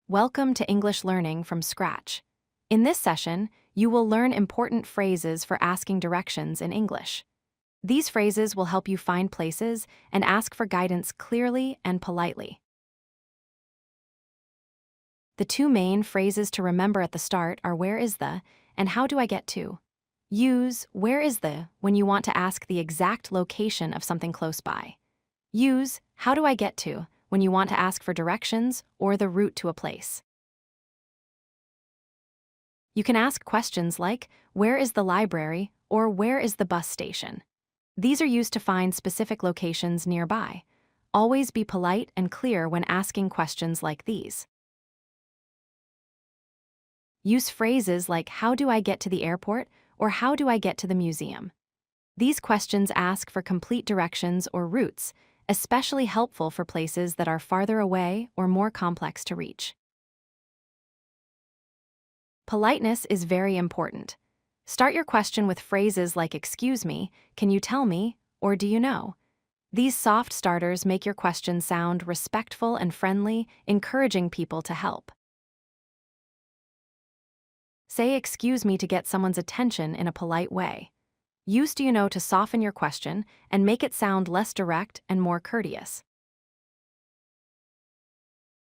Welcome to English Learning from Scratch. In this session, you will learn important phrases for asking directions in English. These phrases will help you find places and ask for guidance clearly and politely. The two main phrases to remember at the start are where is the and how do I get to. Use where is the when you want to ask the exact location of something close by. Use how do I get to when you want to ask for directions or the route to a place. You can ask questions like, where is the library or where is the bus station? These are used to find specific locations nearby. Always be polite and clear when asking questions like these. Use phrases like, how do I get to the airport or how do I get to the museum? These questions ask for complete directions or routes, especially helpful for places that are farther away or more complex to reach. Politeness is very important. Start your question with phrases like excuse me, can you tell me, or do you know? These soft starters make your question sound respectful and friendly, encouraging people to help. Say excuse me to get someone's attention in a polite way. Use do you know to soften your question and make it sound less direct and more courteous.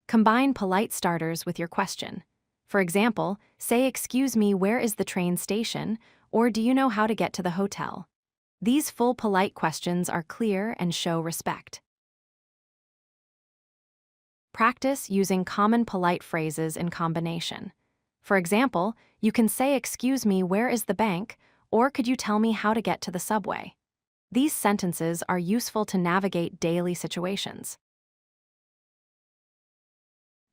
Combine polite starters with your question. For example, say excuse me, where is the train station, or do you know how to get to the hotel? These full polite questions are clear and show respect. Practice using common polite phrases in combination. For example, you can say excuse me, where is the bank, or could you tell me how to get to the subway? These sentences are useful to navigate daily situations.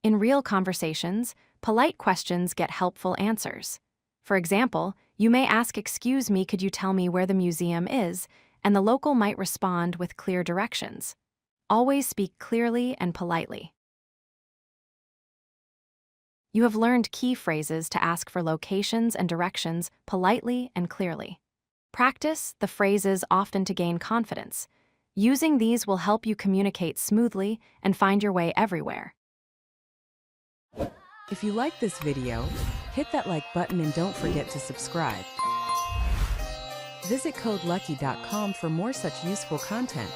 In real conversations, polite questions get helpful answers. For example, you may ask, excuse me, could you tell me where the museum is? And the local might respond with clear directions. Always speak clearly and politely. You have learned key phrases to ask for locations and directions politely and clearly. Practice the phrases often to gain confidence. Using these will help you communicate smoothly and find your way everywhere. If you like this video, hit that like button and don't forget to subscribe. Visit codelucky.com for more such useful content.